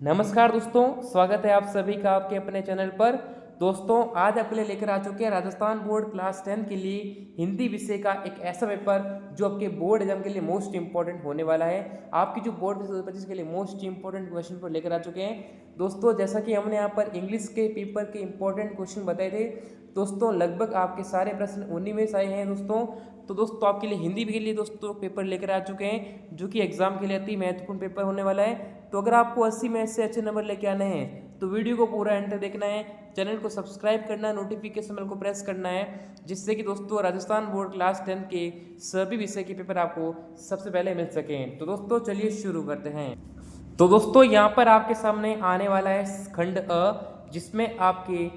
नमस्कार दोस्तों, स्वागत है आप सभी का आपके अपने चैनल पर। दोस्तों आज आपके लिए लेकर आ चुके हैं राजस्थान बोर्ड क्लास 10 के लिए हिंदी विषय का एक ऐसा पेपर जो आपके बोर्ड एग्जाम के लिए मोस्ट इंपॉर्टेंट होने वाला है। आपकी जो बोर्ड 2025 के लिए मोस्ट इंपॉर्टेंट क्वेश्चन पर लेकर आ चुके हैं। दोस्तों जैसा कि हमने यहाँ पर इंग्लिश के पेपर के इंपॉर्टेंट क्वेश्चन बताए थे, दोस्तों लगभग आपके सारे प्रश्न उन्हीं में से आए हैं दोस्तों। तो दोस्तों आपके लिए हिंदी के लिए दोस्तों पेपर लेकर आ चुके हैं जो कि एग्जाम के लिए अति महत्वपूर्ण पेपर होने वाला है। तो अगर आपको 80 में से अच्छे नंबर लेके आने हैं तो वीडियो को पूरा एंड तक देखना है, चैनल को सब्सक्राइब करना है, नोटिफिकेशन बेल को प्रेस करना है, जिससे कि दोस्तों राजस्थान बोर्ड क्लास 10 के सभी विषय के पेपर आपको सबसे पहले मिल सकें। तो दोस्तों चलिए शुरू करते हैं। तो दोस्तों यहाँ पर आपके सामने आने वाला है खंड अ, जिसमें आपके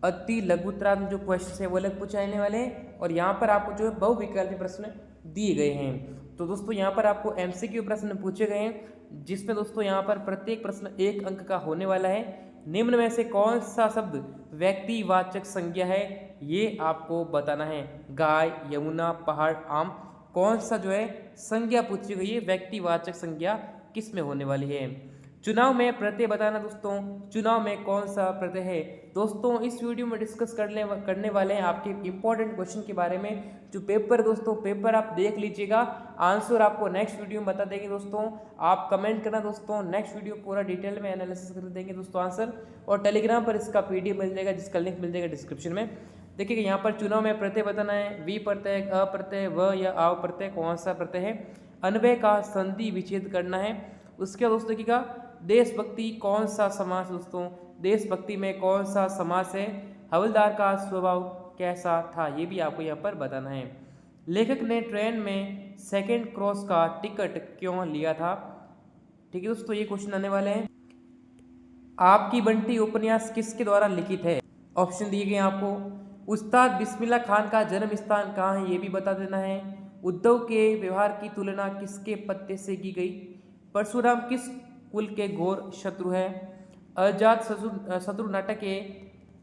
अति लघुत्रात्मक जो क्वेश्चन है वो अलग पूछे जाने वाले हैं और यहाँ पर आपको जो है बहुविकल्पी प्रश्न दिए गए हैं। तो दोस्तों यहाँ पर आपको एमसीक्यू प्रश्न पूछे गए हैं, जिसमें दोस्तों यहाँ पर प्रत्येक प्रश्न 1 अंक का होने वाला है। निम्न में से कौन सा शब्द व्यक्तिवाचक संज्ञा है, ये आपको बताना है। गाय, यमुना, पहाड़, आम, कौन सा जो है संज्ञा पूछी गई है, व्यक्तिवाचक संज्ञा किस में होने वाली है। चुनाव में प्रत्यय बताना दोस्तों, चुनाव में कौन सा प्रत्यय है। दोस्तों इस वीडियो में डिस्कस करने वाले हैं आपके इंपॉर्टेंट क्वेश्चन के बारे में। जो पेपर दोस्तों पेपर आप देख लीजिएगा, आंसर आपको नेक्स्ट वीडियो में बता देंगे दोस्तों। आप कमेंट करना दोस्तों, नेक्स्ट वीडियो पूरा डिटेल में एनालिसिस कर देंगे दोस्तों आंसर। और टेलीग्राम पर इसका पीडीएफ मिल जाएगा, जिसका लिंक मिल जाएगा डिस्क्रिप्शन में। देखिए यहाँ पर चुनाव में प्रत्यय बताना है। वी प्रत्यय, अ प्रत्यय, व या आव प्रत्यय, कौन सा प्रत्यय है। अन्वय का संधि विच्छेद करना है। उसके बाद दोस्तों देखिएगा देशभक्ति कौन सा समास दोस्तों, देशभक्ति में कौन सा समास है। हवलदार का स्वभाव कैसा था, ये भी आपको यहाँ पर बताना है। लेखक ने ट्रेन में सेकंड क्रॉस का टिकट क्यों लिया था। ठीक है दोस्तों, ये क्वेश्चन आने वाले हैं। आपकी बंटी उपन्यास किसके द्वारा लिखित है। ऑप्शन दिए गए आपको। उस्ताद बिस्मिल्लाह खान का जन्म स्थान कहाँ है, ये भी बता देना है। उद्धव के व्यवहार की तुलना किसके पत्ते से की गई। परशुराम किस कुल के घोर शत्रु है। अजात शत्रु नाटक के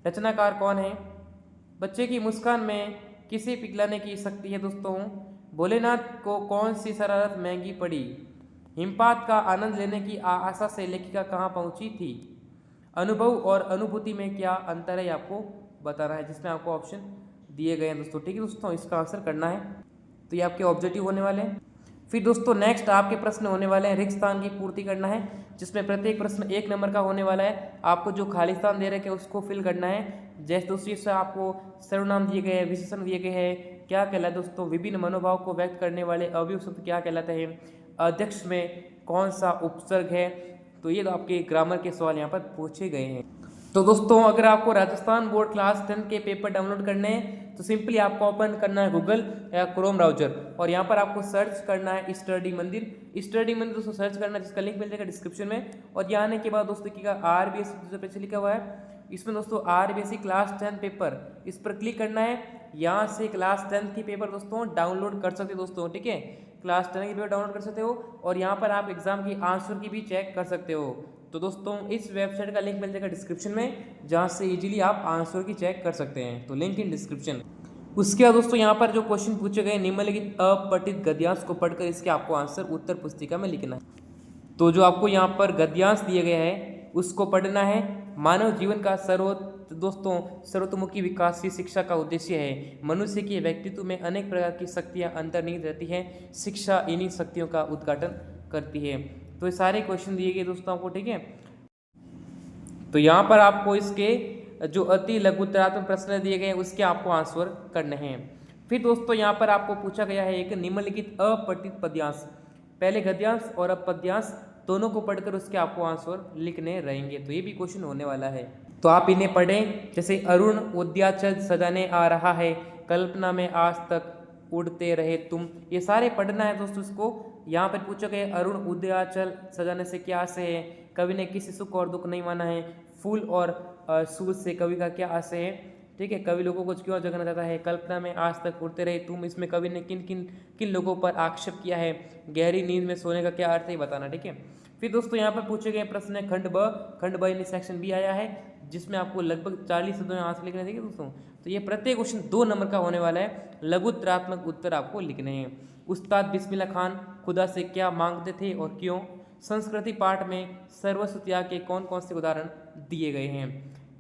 रचनाकार कौन है। बच्चे की मुस्कान में किसे पिघलाने की शक्ति है दोस्तों। भोलेनाथ को कौन सी शरारत महंगी पड़ी। हिमपात का आनंद लेने की आशा से लेखिका कहाँ पहुंची थी। अनुभव और अनुभूति में क्या अंतर है, आपको बताना है, जिसमें आपको ऑप्शन दिए गए हैं दोस्तों। ठीक है दोस्तों, इसका आंसर करना है। तो ये आपके ऑब्जेक्टिव होने वाले हैं। फिर दोस्तों नेक्स्ट आपके प्रश्न होने वाले हैं, रिक्त स्थान की पूर्ति करना है, जिसमें प्रत्येक प्रश्न 1 नंबर का होने वाला है। आपको जो खाली स्थान दे रखे हैं उसको फिल करना है। जैसे दोस्तों से आपको सर्वनाम दिए गए हैं, विशेषण दिए गए हैं, क्या कहलाता है दोस्तों। विभिन्न मनोभाव को व्यक्त करने वाले अवयव शब्द क्या कहलाते हैं। अध्यक्ष में कौन सा उपसर्ग है। तो ये आपके ग्रामर के सवाल यहाँ पर पूछे गए हैं। तो दोस्तों अगर आपको राजस्थान बोर्ड क्लास 10 के पेपर डाउनलोड करने हैं तो सिंपली आपको ओपन करना है गूगल या क्रोम ब्राउजर और यहाँ पर आपको सर्च करना है स्टडी मंदिर। स्टडी मंदिर दोस्तों सर्च करना है, जिसका लिंक मिल जाएगा डिस्क्रिप्शन में। और यहाँ आने के बाद दोस्तों देखिएगा आरबीएससी जो पीछे लिखा हुआ है, इसमें दोस्तों आरबीएससी क्लास 10 पेपर, इस पर क्लिक करना है। यहाँ से क्लास 10 की पेपर दोस्तों डाउनलोड कर सकते हो दोस्तों। ठीक है, क्लास 10 की पेपर डाउनलोड कर सकते हो और यहाँ पर आप एग्जाम की आंसर की भी चेक कर सकते हो। तो दोस्तों इस वेबसाइट का लिंक मिल जाएगा डिस्क्रिप्शन में, जहाँ से इजीली आप आंसर की चेक कर सकते हैं। तो लिंक इन डिस्क्रिप्शन। उसके बाद दोस्तों यहाँ पर जो क्वेश्चन पूछे गए, निम्नलिखित अपठित गद्यांश को पढ़कर इसके आपको आंसर उत्तर पुस्तिका में लिखना है। तो जो आपको यहाँ पर गद्यांश दिए गए हैं उसको पढ़ना है। मानव जीवन का सर्वतोमुखी विकास ही शिक्षा का उद्देश्य है। मनुष्य के व्यक्तित्व में अनेक प्रकार की शक्तियाँ अंतर्निहित रहती हैं। शिक्षा इन्हीं शक्तियों का उद्घाटन करती है। तो ये सारे क्वेश्चन दिए गए दोस्तों आपको। ठीक है, तो यहाँ पर आपको इसके जो अति लघुतरात्मक प्रश्न दिए गए हैं उसके आपको आंसर करने हैं। फिर दोस्तों यहाँ पर आपको पूछा गया है एक निम्नलिखित अपठित पद्यांश, पहले गद्यांश और अब पद्यांश दोनों को पढ़कर उसके आपको आंसर लिखने रहेंगे। तो ये भी क्वेश्चन होने वाला है, तो आप इन्हें पढ़ें। जैसे अरुण उद्याचल सजाने आ रहा है, कल्पना में आज तक उड़ते रहे तुम, ये सारे पढ़ना है दोस्तों। इसको यहाँ पर पूछा गया अरुण उद्याचल सजाने से क्या आशय है। कवि ने किसी सुख और दुख नहीं माना है। फूल और सूरज से कवि का क्या आशय है। ठीक है, कवि लोगों को क्यों जगाना चाहता है। कल्पना में आज तक उड़ते रहे तुम, इसमें कवि ने किन लोगों पर आक्षेप किया है। गहरी नींद में सोने का क्या अर्थ है बताना। ठीक है, फिर दोस्तों यहाँ पर पूछे गए प्रश्न है खंड ब यानी सेक्शन बी आया है, जिसमें आपको लगभग 40 शब्दों में आंसर लिखने देंगे दोस्तों। तो ये प्रत्येक क्वेश्चन 2 नंबर का होने वाला है। लघुत्रात्मक उत्तर आपको लिखने हैं। उस्ताद बिस्मिल्लाह खान खुदा से क्या मांगते थे और क्यों। संस्कृति पाठ में सर्वस्व त्याग के कौन कौन से उदाहरण दिए गए हैं।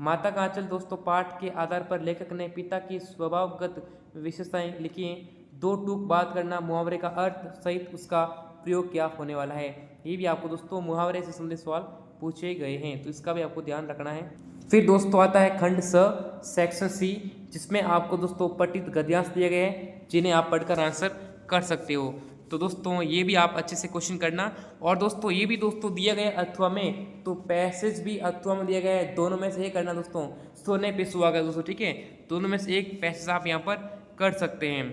माता का आंचल दोस्तों पाठ के आधार पर लेखक ने पिता की स्वभावगत विशेषताएं लिखी हैं। दो टूक बात करना, मुहावरे का अर्थ सहित उसका प्रयोग क्या होने वाला है। ये भी आपको दोस्तों मुहावरे से संबंधित सवाल पूछे गए हैं, तो इसका भी आपको ध्यान रखना है। फिर दोस्तों आता है खंड स सेक्शन सी, जिसमें आपको दोस्तों पठित गद्यांश दिए गए हैं जिन्हें आप पढ़कर आंसर कर सकते हो। तो दोस्तों ये भी आप अच्छे से क्वेश्चन करना। और दोस्तों ये भी दोस्तों दिया गया अथवा में, तो पैसेज भी अथवा में दिया गया है, दोनों में से ये करना दोस्तों। सोने पे सुहागा दोस्तों, ठीक है, दोनों में से एक पैसेज आप यहाँ पर कर सकते हैं,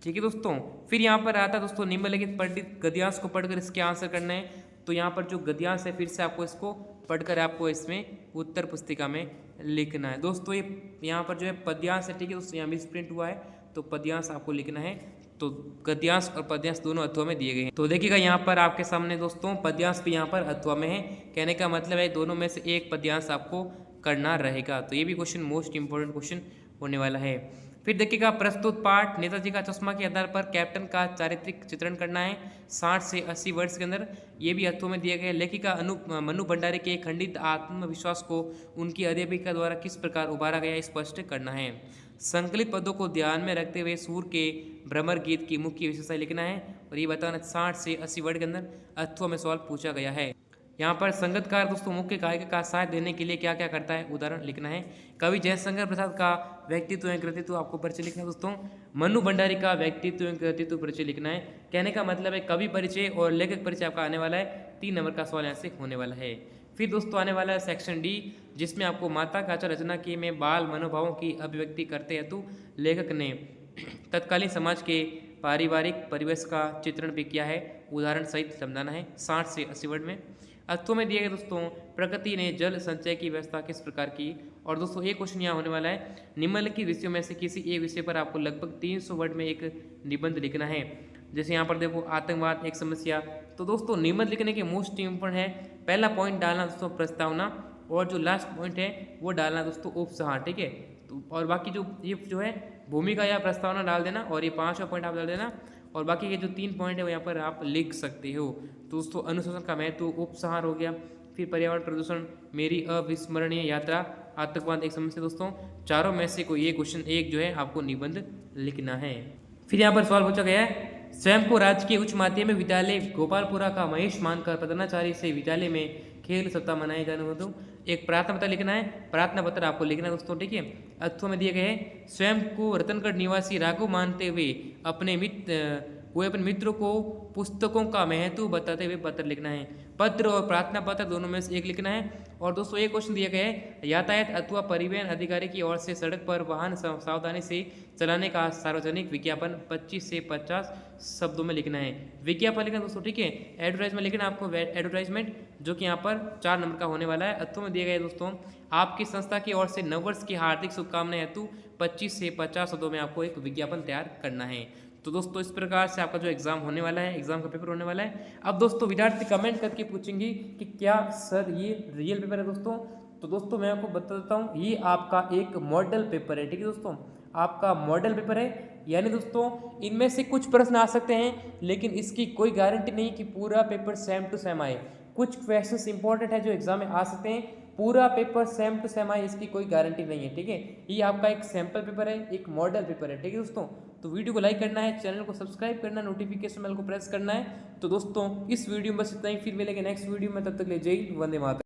ठीक है दोस्तों। फिर यहाँ पर आता है दोस्तों निम्नलिखित पठित गद्यांश को पढ़कर इसके आंसर करना है। तो यहाँ पर जो गद्यांश है फिर से आपको इसको पढ़कर आपको इसमें उत्तर पुस्तिका में लिखना है दोस्तों। ये यहाँ पर जो है पद्यांश है, ठीक है दोस्तों, यहाँ मिस प्रिंट हुआ है, तो पद्यांश आपको लिखना है। तो गद्यांश और पद्यांश दोनों अथवा में दिए गए हैं। तो देखिएगा यहाँ पर आपके सामने दोस्तों पद्यांश भी यहाँ पर अथवा में है। कहने का मतलब है दोनों में से एक पद्यांश आपको करना रहेगा। तो ये भी क्वेश्चन मोस्ट इंपोर्टेंट क्वेश्चन होने वाला है। फिर देखिएगा प्रस्तुत पाठ नेताजी का चश्मा के आधार पर कैप्टन का चारित्रिक चित्रण करना है 60 से 80 वर्ष के अंदर। ये भी अर्थों में दिया गया है। लेखिका मनु भंडारी के खंडित आत्मविश्वास को उनकी अध्यापिका द्वारा किस प्रकार उभारा गया स्पष्ट करना है। संकलित पदों को ध्यान में रखते हुए सूर के भ्रमर गीत की मुख्य विशेषताएं लिखना है। और ये बताना 60 से 80 वर्ड के अंदर अथवा में सवाल पूछा गया है। यहाँ पर संगीतकार दोस्तों मुख्य गायक का साथ देने के लिए क्या क्या करता है उदाहरण लिखना है। कवि जयशंकर प्रसाद का व्यक्तित्व एवं कृतित्व आपको परिचय लिखना है दोस्तों। मनु भंडारी का व्यक्तित्व एवं कृतित्व परिचय लिखना है। कहने का मतलब है कवि परिचय और लेखक परिचय आपका आने वाला है। 3 नंबर का सवाल यहाँ से होने वाला है। फिर दोस्तों आने वाला है सेक्शन डी, जिसमें आपको माता का आचार रचना की में बाल मनोभावों की अभिव्यक्ति करते हेतु लेखक ने तत्कालीन समाज के पारिवारिक परिवेश का चित्रण भी किया है, उदाहरण सहित समझाना है 60 से 80 वर्ड में। अर्थों में दिए गए दोस्तों प्रकृति ने जल संचय की व्यवस्था किस प्रकार की। और दोस्तों एक क्वेश्चन यहाँ होने वाला है, निम्नलिखित विषयों में से किसी एक विषय पर आपको लगभग 300 वर्ड में एक निबंध लिखना है। जैसे यहाँ पर देखो आतंकवाद एक समस्या। तो दोस्तों निबंध लिखने के मोस्ट इंपोर्टेंट है, पहला पॉइंट डालना दोस्तों प्रस्तावना, और जो लास्ट पॉइंट है वो डालना दोस्तों उपसंहार, ठीक है। तो और बाकी ये जो है भूमिका या प्रस्तावना डाल देना, और ये 5वां पॉइंट आप डाल देना, और बाकी के जो 3 पॉइंट है वो यहाँ पर आप लिख सकते हो। तो दोस्तों अनुशासन का महत्व, उपसंहार हो गया। फिर पर्यावरण प्रदूषण, मेरी अविस्मरणीय यात्रा, आतंकवाद एक समस्या दोस्तों। चारों में से कोई एक क्वेश्चन एक जो है आपको निबंध लिखना है। फिर यहाँ पर सवाल पूछा गया है, स्वयं को राजकीय उच्च माध्यमिक विद्यालय गोपालपुरा का महेश मानकर प्रधानाचार्य से विद्यालय में खेल सप्ताह मनाए जाने हेतु एक प्रार्थना पत्र लिखना है। प्रार्थना पत्र आपको लिखना है दोस्तों, ठीक है। अर्थों में दिए गए हैं, स्वयं को रतनगढ़ निवासी राघव मानते हुए अपने मित्रों को पुस्तकों का महत्व बताते हुए पत्र लिखना है। पत्र और प्रार्थना पत्र दोनों में से एक लिखना है। और दोस्तों एक क्वेश्चन दिया गया है, यातायात अथवा परिवहन अधिकारी की ओर से सड़क पर वाहन सावधानी से चलाने का सार्वजनिक विज्ञापन 25 से 50 शब्दों में लिखना है। विज्ञापन लिखना दोस्तों, ठीक है। एडवर्टाइजमेंट लिखना आपको, एडवर्टाइजमेंट, जो कि यहाँ पर 4 नंबर का होने वाला है। अर्थों में दिए गए दोस्तों, आपकी संस्था की ओर से नववर्ष की हार्दिक शुभकामनाएं हेतु 25 से 50 शब्दों में आपको एक विज्ञापन तैयार करना है। तो दोस्तों इस प्रकार से आपका जो एग्जाम होने वाला है, एग्जाम का पेपर होने वाला है। अब दोस्तों विद्यार्थी कमेंट करके पूछेंगे कि क्या सर ये रियल पेपर है दोस्तों। तो दोस्तों मैं आपको बता देता हूँ, ये आपका एक मॉडल पेपर है, ठीक है दोस्तों, आपका मॉडल पेपर है। यानी दोस्तों इनमें से कुछ प्रश्न आ सकते हैं, लेकिन इसकी कोई गारंटी नहीं कि पूरा पेपर सेम टू सेम आए। कुछ क्वेश्चंस इंपॉर्टेंट है जो एग्जाम में आ सकते हैं, पूरा पेपर सेम टू सेम आए इसकी कोई गारंटी नहीं है, ठीक है। ये आपका एक सैम्पल पेपर है, एक मॉडल पेपर है, ठीक है दोस्तों। तो वीडियो को लाइक करना है, चैनल को सब्सक्राइब करना है, नोटिफिकेशन बेल को प्रेस करना है। तो दोस्तों इस वीडियो में बस इतना ही, फिर मिलेंगे नेक्स्ट वीडियो में, तब तक के लिए जय हिंद, वंदे मातरम।